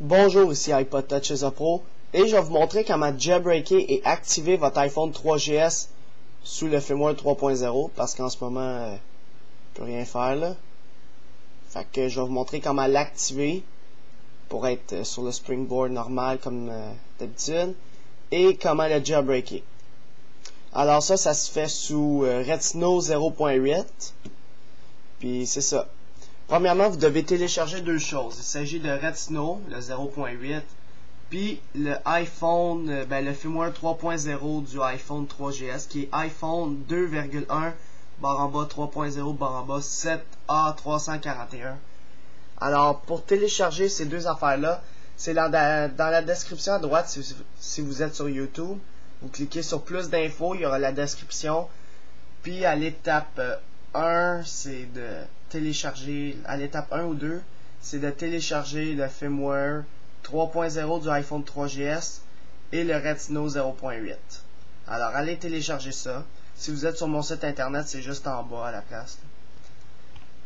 Bonjour, ici iPod Touch Pro et je vais vous montrer comment jailbreaker et activer votre iPhone 3GS sous le firmware 3.0 parce qu'en ce moment, je peux rien faire là. Fait que je vais vous montrer comment l'activer pour être sur le Springboard normal comme d'habitude et comment le jailbreaker. Alors ça se fait sous Retina 0.8. Puis c'est ça. Premièrement, vous devez télécharger deux choses. Il s'agit de Retina, le 0.8, puis le iPhone, le firmware 3.0 du iPhone 3GS, qui est iPhone 2.1 3.0 7A341. Alors, pour télécharger ces deux affaires-là, c'est dans la description à droite, si vous êtes sur YouTube. Vous cliquez sur plus d'infos, il y aura la description. Puis à l'étape 1, c'est de télécharger, à l'étape 1 ou 2, c'est de télécharger le firmware 3.0 du iPhone 3GS et le Retina 0.8. Alors allez télécharger ça. Si vous êtes sur mon site internet, c'est juste en bas à la place.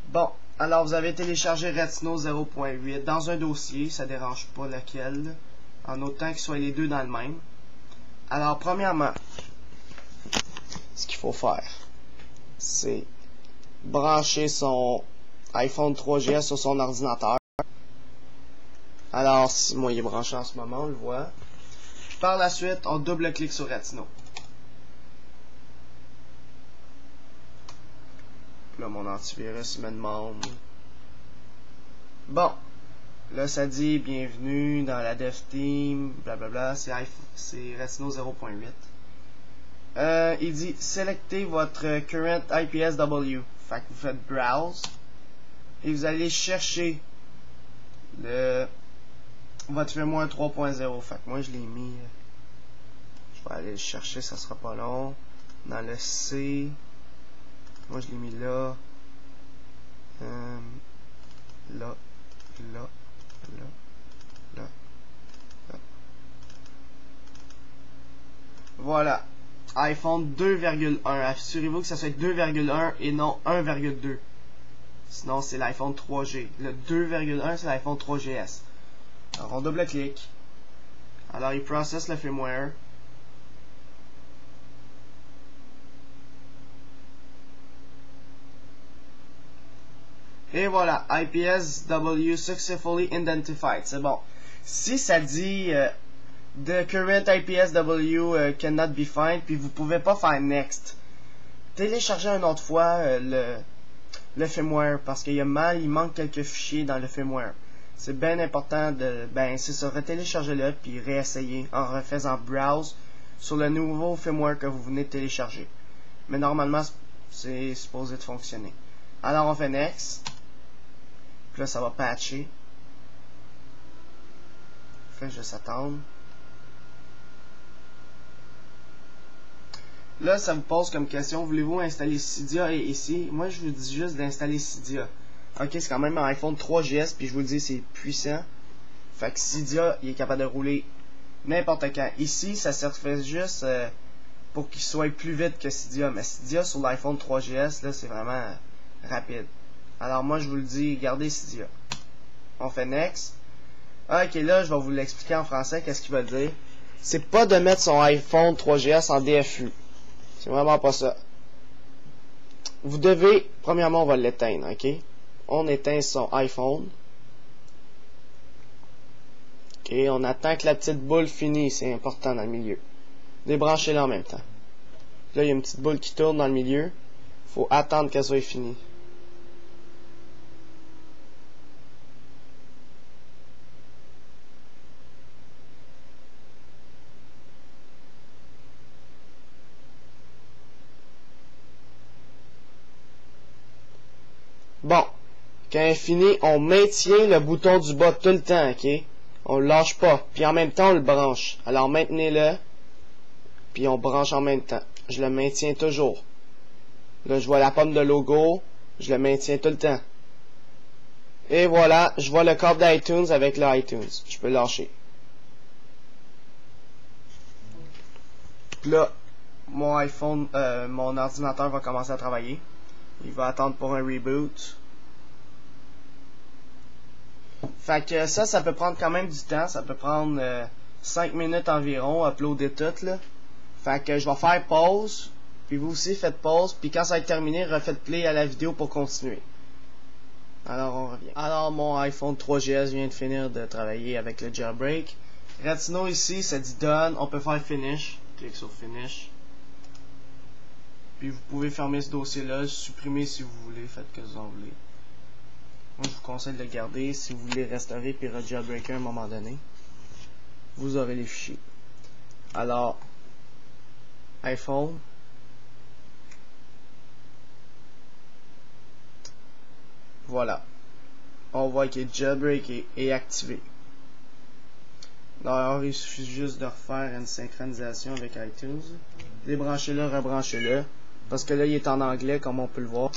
Bon, alors vous avez téléchargé Retina 0.8 dans un dossier, ça dérange pas lequel, en autant qu'ils soient les deux dans le même. Alors premièrement, ce qu'il faut faire, c'est brancher son iPhone 3GS sur son ordinateur. Alors, moi il est branché en ce moment, on le voit. Par la suite, on double-clique sur Retina. Là, mon antivirus me demande. Bon, là ça dit bienvenue dans la Dev Team, blablabla, c'est Retina 0.8. Il dit sélectez votre current IPSW. Fait que vous faites browse et vous allez chercher votre firmware 3.0. Fait que moi je l'ai mis. Je vais aller le chercher, ça sera pas long. Dans le C. Moi je l'ai mis là. Là. Voilà. iPhone 2.1. Assurez-vous que ça soit 2.1 et non 1.2. Sinon, c'est l'iPhone 3G. Le 2.1, c'est l'iPhone 3GS. Alors, on double-clique. Alors, il processe le firmware. Et voilà. IPSW successfully identified. C'est bon. Si ça dit... The current IPSW cannot be found, puis vous pouvez pas faire next. Téléchargez une autre fois le firmware parce qu'il il manque quelques fichiers dans le firmware. C'est bien important de, c'est ça, retélécharger-le puis réessayer en refaisant browse sur le nouveau firmware que vous venez de télécharger. Mais normalement, c'est supposé de fonctionner. Alors on fait next. Puis là, ça va patcher. Fait juste attendre. Là, ça me pose comme question, voulez-vous installer Cydia et ici? Moi, je vous dis juste d'installer Cydia. Ok, c'est quand même un iPhone 3GS, puis je vous le dis, c'est puissant. Fait que Cydia, il est capable de rouler n'importe quand. Ici, ça se fait juste pour qu'il soit plus vite que Cydia. Mais Cydia sur l'iPhone 3GS, là, c'est vraiment rapide. Alors moi, je vous le dis, gardez Cydia. On fait Next. Ok, là, je vais vous l'expliquer en français, qu'est-ce qu'il veut dire. C'est pas de mettre son iPhone 3GS en DFU. C'est vraiment pas ça. Vous devez, premièrement, on va l'éteindre, ok? On éteint son iPhone. Ok, on attend que la petite boule finisse, c'est important dans le milieu. Débranchez-la en même temps. Là, il y a une petite boule qui tourne dans le milieu. Faut attendre qu'elle soit finie. Bon, quand elle est finie, on maintient le bouton du bas tout le temps, ok? On le lâche pas, puis en même temps on le branche. Alors maintenez-le, puis on branche en même temps. Je le maintiens toujours. Là, je vois la pomme de logo, je le maintiens tout le temps. Et voilà, je vois le câble d'iTunes avec le iTunes. Je peux lâcher. Puis là, mon iPhone, mon ordinateur va commencer à travailler. Il va attendre pour un reboot. Fait que ça peut prendre quand même du temps. Ça peut prendre 5 minutes environ, uploader tout, là. Fait que je vais faire pause. Puis vous aussi, faites pause. Puis quand ça va être terminé, refaites play à la vidéo pour continuer. Alors, on revient. Alors, mon iPhone 3GS vient de finir de travailler avec le jailbreak. Retino ici, ça dit done. On peut faire finish. Clique sur finish. Puis vous pouvez fermer ce dossier-là, le supprimer si vous voulez. Faites que vous en voulez. Moi, je vous conseille de le garder si vous voulez restaurer puis rejailbreaker à un moment donné. Vous aurez les fichiers. Alors, iPhone. Voilà. On voit que jailbreak est activé. Alors, il suffit juste de refaire une synchronisation avec iTunes. Débranchez-le, rebranchez-le. Parce que là, il est en anglais, comme on peut le voir.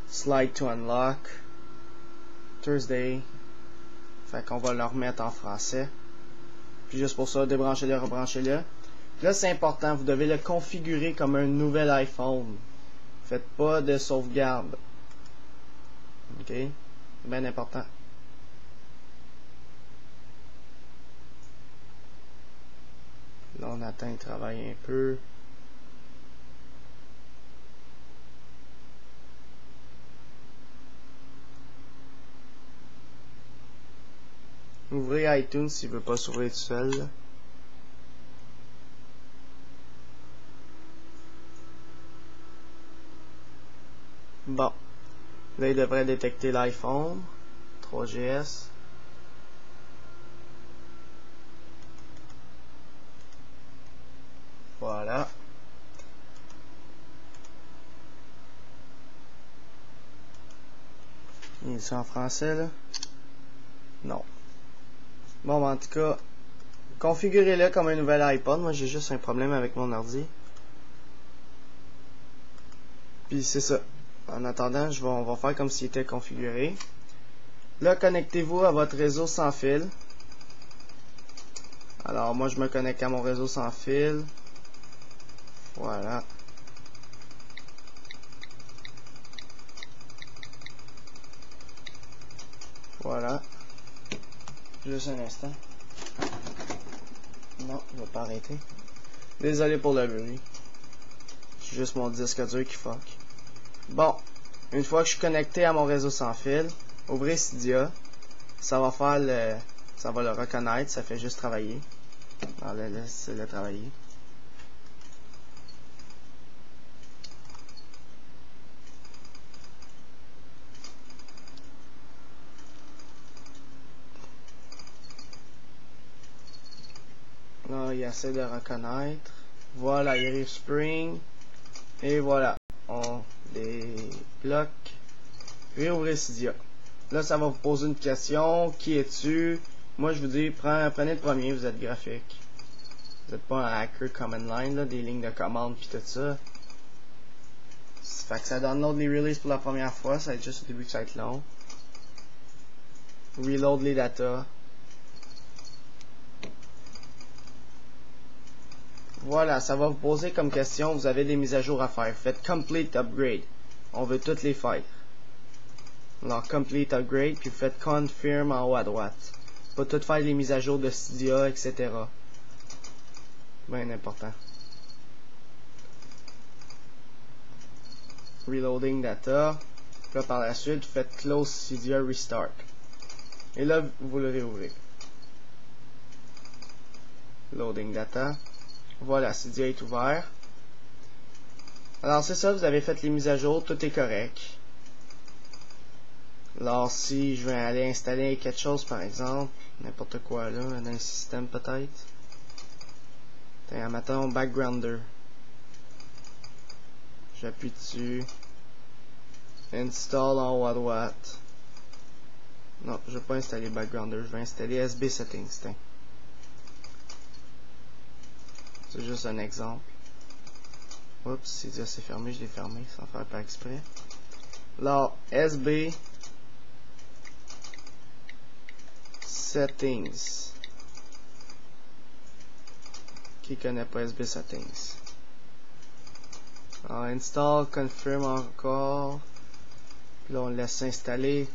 Slide to unlock. Thursday. Fait qu'on va le remettre en français. Puis juste pour ça, débranchez-le, rebranchez-le. Là, c'est important, vous devez le configurer comme un nouvel iPhone. Faites pas de sauvegarde. Ok? C'est bien important. Là, on attend, il travaille un peu. Ouvrez iTunes s'il veut pas s'ouvrir tout seul. Là. Bon. Là, il devrait détecter l'iPhone 3GS. Voilà. Il est en français, là? Non. Bon, en tout cas, configurez-le comme un nouvel iPod. Moi, j'ai juste un problème avec mon ordi. Puis c'est ça. En attendant, on va faire comme s'il était configuré. Là, connectez-vous à votre réseau sans fil. Alors, moi, je me connecte à mon réseau sans fil. Voilà. Voilà. Juste un instant. Non, il va pas arrêter. Désolé pour le bruit. C'est juste mon disque dur qui fuck. Bon. Une fois que je suis connecté à mon réseau sans fil, ouvrez Cydia. Ça va faire le... Ça va le reconnaître. Ça fait juste travailler. Alors là, c'est le travailler. Là, il essaie de reconnaître. Voilà, il arrive Spring. Et voilà. On débloque. Réouvrez Cydia. Là, ça va vous poser une question. Qui es-tu? Moi, je vous dis, prenez le premier, vous êtes graphique. Vous n'êtes pas un hacker command line, là, des lignes de commande puis tout ça. Fait que ça download les releases pour la première fois. Ça va être juste au début que ça va être long. Reload les data. Voilà, ça va vous poser comme question, vous avez des mises à jour à faire. Faites Complete Upgrade. On veut toutes les faire. Alors, Complete Upgrade, puis vous faites Confirm en haut à droite. Pas tout faire les mises à jour de Cydia, etc. Bien important. Reloading data. Là, par la suite, vous faites Close Cydia Restart. Et là, vous le réouvrez. Loading data. Voilà, Cydia est ouvert. Alors c'est ça, vous avez fait les mises à jour, tout est correct. Alors si je vais aller installer quelque chose par exemple, n'importe quoi là, dans un système peut-être. Mettons Backgrounder. J'appuie dessus. Install en haut à droite. Non, je vais pas installer Backgrounder, je vais installer SB Settings. C'est juste un exemple. Oups, c'est déjà c'est fermé, je l'ai fermé sans faire pas exprès. Alors, SB Settings. Qui connaît pas SB Settings? Alors, install, confirm encore. Puis là, on laisse s'installer.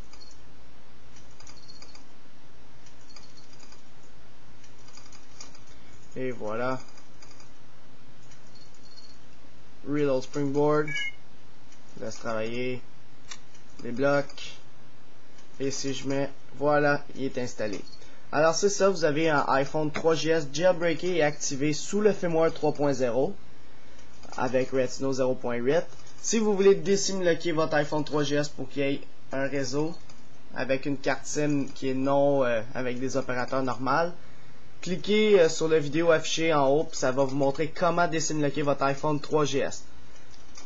Et voilà. Reload Springboard. Laisse travailler. Débloque. Et si je mets, voilà, il est installé. Alors c'est ça, vous avez un iPhone 3GS jailbreaké et activé sous le firmware 3.0 avec Retina 0.8. Si vous voulez désimloquer votre iPhone 3GS pour qu'il y ait un réseau avec une carte SIM qui est non avec des opérateurs normaux, cliquez sur la vidéo affichée en haut, puis ça va vous montrer comment désimloquer votre iPhone 3GS.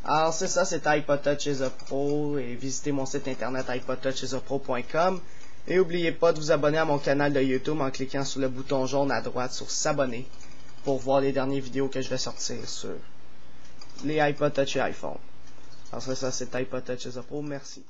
Alors c'est ça, c'est iPod Touch is a Pro, et visitez mon site internet iPodTouchIsAPro.com. Et n'oubliez pas de vous abonner à mon canal de YouTube en cliquant sur le bouton jaune à droite sur s'abonner pour voir les dernières vidéos que je vais sortir sur les iPod Touch et iPhone. Alors c'est ça, c'est iPod Touch is a Pro, merci.